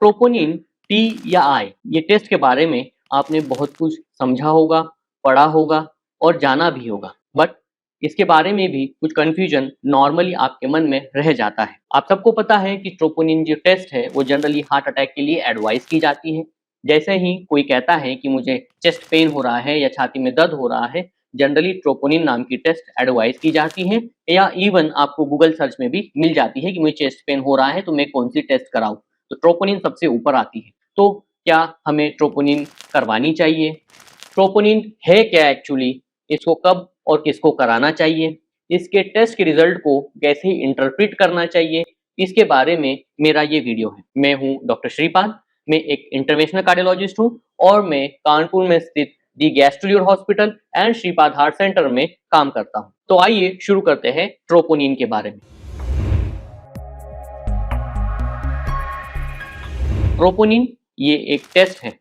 Troponin T या आई ये test के बारे में आपने बहुत कुछ समझा होगा, पढ़ा होगा और जाना भी होगा, बट इसके बारे में भी कुछ कंफ्यूजन नॉर्मली आपके मन में रह जाता है। आप सबको पता है कि ट्रोपोनिन जो टेस्ट है वो जनरली हार्ट अटैक के लिए एडवाइस की जाती है। जैसे ही कोई कहता है कि मुझे चेस्ट पेन हो रहा है या छाती में दर्द हो रहा है, जनरली ट्रोपोनिन नाम की टेस्ट एडवाइस की जाती है, या इवन आपको गूगल सर्च में भी मिल जाती है कि मुझे चेस्ट पेन हो रहा है तो मैं कौन सी टेस्ट कराऊं। तो ट्रोपोनिन सबसे ऊपर आती है। तो क्या हमें ट्रोपोनिन करवानी चाहिए? ट्रोपोनिन है क्या एक्चुअली? इसको कब और किसको कराना चाहिए? इसके टेस्ट के रिजल्ट को कैसे इंटरप्रेट करना चाहिए? इसके बारे में मेरा ये वीडियो है। मैं हूँ डॉक्टर श्रीपाद, मैं एक इंटरवेंशनल कार्डियोलॉजिस्ट हूँ और मैं कानपुर में स्थित the Gastroliver hospital and Shripad heart centre में काम करता हूँ। तो आइए शुरू करते हैं ट्रोपोनिन के बारे में। ट्रोपोनिन ये एक टेस्ट है।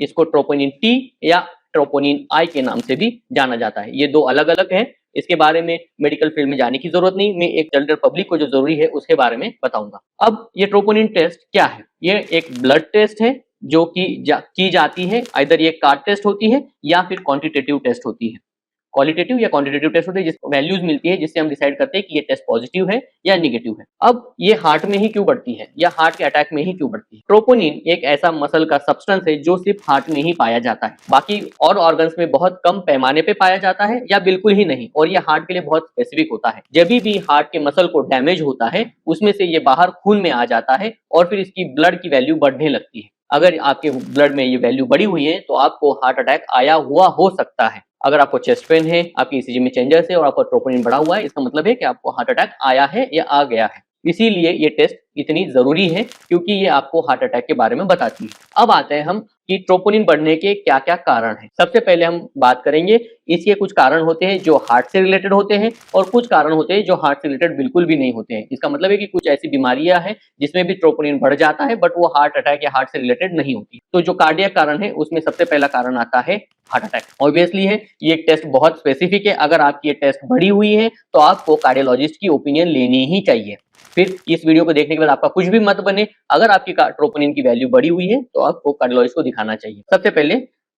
इसको ट्रोपोनिन टी या ट्रोपोनिन आई के नाम से भी जाना जाता है। ये दो अलग अलग है। इसके बारे में मेडिकल फील्ड में जाने की जरूरत नहीं, मैं एक जनरल पब्लिक को जो जरूरी है उसके बारे में बताऊंगा। अब ये ट्रोपोनिन टेस्ट क्या है? ये एक ब्लड टेस्ट है जो की जाती है। आइदर ये कार्ड टेस्ट होती है या फिर क्वांटिटेटिव टेस्ट होती है। क्वालिटेटिव या क्वांटिटेटिव टेस्ट होते हैं, जिसको वैल्यूज मिलती है जिससे हम डिसाइड करते हैं कि ये टेस्ट पॉजिटिव है या नेगेटिव है। अब ये हार्ट में ही क्यों बढ़ती है या हार्ट के अटैक में ही क्यों बढ़ती है? ट्रोपोनिन एक ऐसा मसल का सब्सटेंस है जो सिर्फ हार्ट में ही पाया जाता है, बाकी और ऑर्गन्स में बहुत कम पैमाने पे पाया जाता है या बिल्कुल ही नहीं, और ये हार्ट के लिए बहुत स्पेसिफिक होता है। जब भी हार्ट के मसल को डैमेज होता है उसमें से ये बाहर खून में आ जाता है और फिर इसकी ब्लड की वैल्यू बढ़ने लगती है। अगर आपके ब्लड में ये वैल्यू बढ़ी हुई है तो आपको हार्ट अटैक आया हुआ हो सकता है। अगर आपको चेस्ट पेन है, आपकी ईसीजी में चेंजेस है और आपका ट्रोपोनिन बढ़ा हुआ है, इसका मतलब है कि आपको हार्ट अटैक आया है या आ गया है। इसीलिए ये टेस्ट इतनी जरूरी है क्योंकि ये आपको हार्ट अटैक के बारे में बताती है। अब आते हैं हम कि ट्रोपोनिन बढ़ने के क्या क्या कारण हैं। सबसे पहले हम बात करेंगे इसके कुछ कारण होते हैं जो हार्ट से रिलेटेड होते हैं और कुछ कारण होते हैं जो हार्ट से रिलेटेड बिल्कुल भी नहीं होते हैं। इसका मतलब है कि कुछ ऐसी बीमारियां हैं जिसमें भी ट्रोपोनिन बढ़ जाता है बट वो हार्ट अटैक या हार्ट से रिलेटेड नहीं होती। तो जो कार्डियक कारण है उसमें सबसे पहला कारण आता है हार्ट अटैक। ऑब्वियसली है, ये टेस्ट बहुत स्पेसिफिक है। अगर आपकी ये टेस्ट बढ़ी हुई है तो आपको कार्डियोलॉजिस्ट की ओपिनियन लेनी ही चाहिए। फिर इस वीडियो को देखने के बाद आपका कुछ भी मत बने, अगर आपकी ट्रोपोनिन की वैल्यू बढ़ी हुई है तो आपको कार्डियोलॉजिस्ट को दिखाना चाहिए। सबसे पहले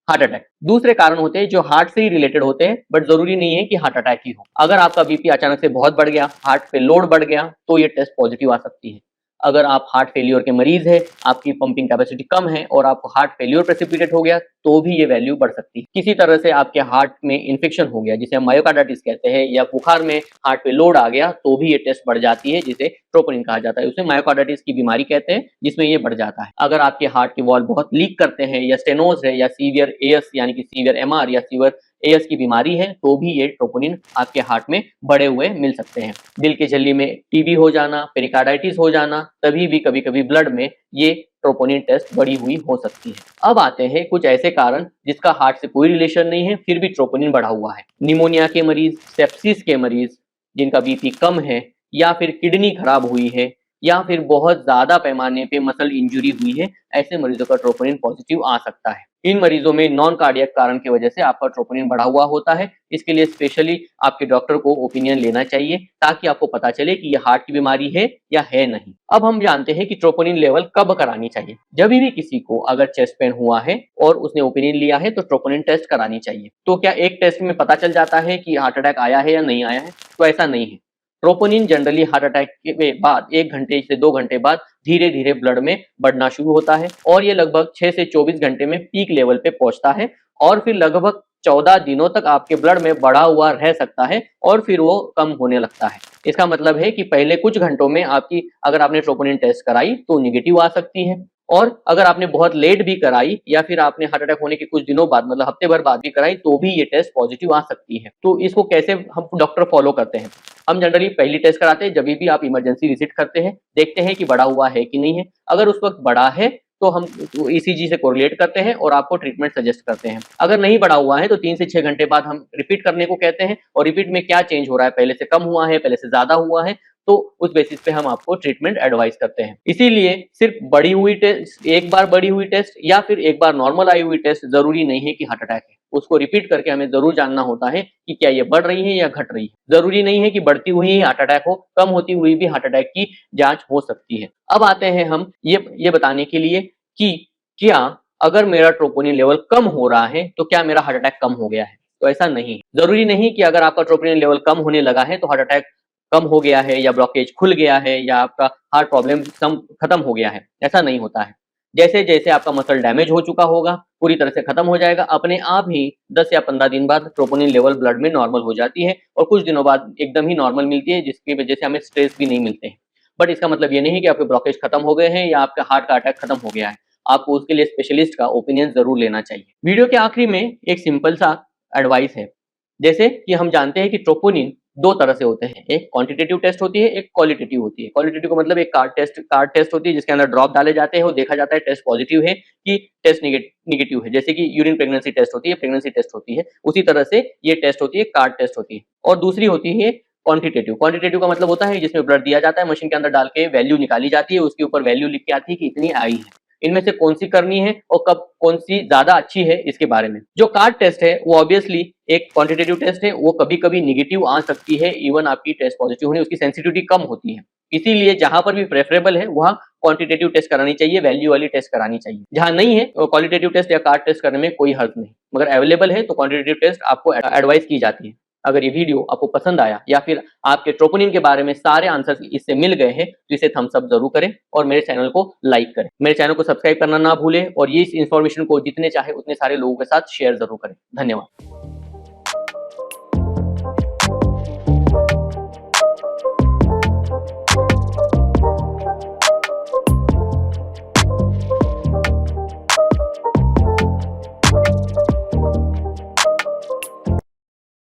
हार्ट अटैक। दूसरे कारण होते हैं जो हार्ट से ही रिलेटेड होते हैं बट जरूरी नहीं है कि हार्ट अटैक ही हो। अगर आपका बीपी अचानक से बहुत बढ़ गया, हार्ट पे लोड बढ़ गया, तो ये टेस्ट पॉजिटिव आ सकती है। अगर आप हार्ट फेलियर के मरीज है, आपकी पंपिंग कैपेसिटी कम है और आपको हार्ट फेलियर प्रेसिपिटेट हो गया तो भी ये वैल्यू बढ़ सकती है। किसी तरह से आपके हार्ट में इन्फेक्शन हो गया जिसे हम मायोकार्डाइटिस कहते हैं, या बुखार में हार्ट पे लोड आ गया तो भी ये टेस्ट बढ़ जाती है, जिसे ट्रोपोनिन कहा जाता है। उसे मायोकार्डाइटिस की बीमारी कहते हैं जिसमें ये बढ़ जाता है। अगर आपके हार्ट के वॉल्व बहुत लीक करते हैं या स्टेनोज है या सीवियर एएस यानी कि सीवियर एमआर या सीवियर एएस की बीमारी है तो भी ये ट्रोपोनिन आपके हार्ट में बढ़े हुए मिल सकते हैं। दिल के झिल्ली में टीबी हो जाना, पेरिकार्डाइटिस हो जाना, तभी भी कभी कभी ब्लड में ये ट्रोपोनिन टेस्ट बढ़ी हुई हो सकती है। अब आते हैं कुछ ऐसे कारण जिसका हार्ट से कोई रिलेशन नहीं है फिर भी ट्रोपोनिन बढ़ा हुआ है। निमोनिया के मरीज, सेप्सिस के मरीज, जिनका बीपी कम है, या फिर किडनी खराब हुई है, या फिर बहुत ज्यादा पैमाने पे मसल इंजरी हुई है, ऐसे मरीजों का ट्रोपोनिन पॉजिटिव आ सकता है। इन मरीजों में नॉन कार्डियक कारण की वजह से आपका ट्रोपोनिन बढ़ा हुआ होता है। इसके लिए स्पेशली आपके डॉक्टर को ओपिनियन लेना चाहिए ताकि आपको पता चले कि ये हार्ट की बीमारी है या है नहीं। अब हम जानते हैं कि ट्रोपोनिन लेवल कब करानी चाहिए। जब भी किसी को अगर चेस्ट पेन हुआ है और उसने ओपिनियन लिया है तो ट्रोपोनिन टेस्ट करानी चाहिए। तो क्या एक टेस्ट में पता चल जाता है कि हार्ट अटैक आया है या नहीं आया है? तो ऐसा नहीं है। ट्रोपोनिन जनरली हार्ट अटैक के बाद 1 घंटे से 2 घंटे बाद धीरे धीरे ब्लड में बढ़ना शुरू होता है और ये लगभग 6 से 24 घंटे में पीक लेवल पे पहुंचता है और फिर लगभग 14 दिनों तक आपके ब्लड में बढ़ा हुआ रह सकता है और फिर वो कम होने लगता है। इसका मतलब है कि पहले कुछ घंटों में आपकी अगर आपने ट्रोपोनिन टेस्ट कराई तो निगेटिव आ सकती है, और अगर आपने बहुत लेट भी कराई या फिर आपने हार्ट अटैक होने के कुछ दिनों बाद मतलब हफ्ते भर बाद भी कराई तो भी ये टेस्ट पॉजिटिव आ सकती है। तो इसको कैसे हम डॉक्टर फॉलो करते हैं? हम जनरली पहली टेस्ट कराते हैं जब भी आप इमरजेंसी विजिट करते हैं, देखते हैं कि बढ़ा हुआ है कि नहीं है। अगर उस वक्त बढ़ा है तो हम ईसीजी से कोरिलेट करते हैं और आपको ट्रीटमेंट सजेस्ट करते हैं। अगर नहीं बढ़ा हुआ है तो 3 से 6 घंटे बाद हम रिपीट करने को कहते हैं और रिपीट में क्या चेंज हो रहा है, पहले से कम हुआ है, पहले से ज्यादा हुआ है, तो उस बेसिस पे हम आपको ट्रीटमेंट एडवाइस करते हैं। इसीलिए सिर्फ बढ़ी हुई टेस्ट, एक बार बढ़ी हुई टेस्ट या फिर एक बार नॉर्मल आई हुई टेस्ट जरूरी नहीं है कि हार्ट अटैक है। उसको रिपीट करके हमें जरूर जानना होता है कि क्या ये बढ़ रही है या घट रही है। जरूरी नहीं है कि बढ़ती हुई ही हार्ट अटैक हो, कम होती हुई भी हार्ट अटैक की जांच हो सकती है। अब आते हैं हम ये बताने के लिए कि क्या अगर मेरा ट्रोपोनिन लेवल कम हो रहा है तो क्या मेरा हार्ट अटैक कम हो गया है। तो ऐसा नहीं है, जरूरी नहीं कि अगर आपका ट्रोपोनिन लेवल कम होने लगा है तो हार्ट अटैक कम हो गया है या ब्लॉकेज खुल गया है या आपका हार्ट प्रॉब्लम खत्म हो गया है, ऐसा नहीं होता है। जैसे जैसे आपका मसल डैमेज हो चुका होगा, पूरी तरह से खत्म हो जाएगा, अपने आप ही 10 या 15 दिन बाद ट्रोपोनिन लेवल ब्लड में नॉर्मल हो जाती है और कुछ दिनों बाद एकदम ही नॉर्मल मिलती है, जिसकी वजह से हमें स्ट्रेस भी नहीं मिलते हैं। बट इसका मतलब ये नहीं कि आपके ब्लॉकेज खत्म हो गए हैं या आपका हार्ट का अटैक खत्म हो गया है। आपको उसके लिए स्पेशलिस्ट का ओपिनियन जरूर लेना चाहिए। वीडियो के आखिरी में एक सिंपल सा एडवाइस है, जैसे कि हम जानते हैं कि ट्रोपोनिन दो तरह से होते हैं, एक क्वांटिटेटिव टेस्ट होती है, एक क्वालिटेटिव होती है। क्वालिटेटिव का मतलब एक कार्ड टेस्ट होती है जिसके अंदर ड्रॉप डाले जाते हैं और देखा जाता है टेस्ट पॉजिटिव है कि टेस्ट निगेटिव है। जैसे कि यूरिन प्रेगनेंसी टेस्ट होती है, प्रेगनेंसी टेस्ट होती है, उसी तरह से ये टेस्ट होती है, कार्ड टेस्ट होती है। और दूसरी होती है क्वांटिटेटिव। क्वांटिटेटिव का मतलब होता है जिसमें ब्लड दिया जाता है, मशीन के अंदर डाल के वैल्यू निकाली जाती है, उसके ऊपर वैल्यू लिख के आती है कि इतनी आई है। इनमें से कौन सी करनी है और कब कौन सी ज्यादा अच्छी है इसके बारे में। जो कार्ड टेस्ट है वो ऑब्वियसली एक क्वांटिटेटिव टेस्ट है, वो कभी कभी निगेटिव आ सकती है, इवन आपकी टेस्ट पॉजिटिव होने उसकी सेंसिटिविटी कम होती है। इसीलिए जहां पर भी प्रेफरेबल है वहां क्वांटिटेटिव टेस्ट करानी चाहिए, वैल्यू वाली टेस्ट करानी चाहिए। जहां नहीं है क्वालिटेटिव टेस्ट या कार्ड टेस्ट करने में कोई हर्ज नहीं, मगर अवेलेबल है तो क्वांटिटेटिव टेस्ट आपको एडवाइस की जाती है। अगर ये वीडियो आपको पसंद आया या फिर आपके ट्रोपोनिन के बारे में सारे आंसर्स इससे मिल गए हैं तो इसे थम्स अप जरूर करें और मेरे चैनल को लाइक करें। मेरे चैनल को सब्सक्राइब करना ना भूलें और ये इस इन्फॉर्मेशन को जितने चाहे उतने सारे लोगों के साथ शेयर जरूर करें। धन्यवाद।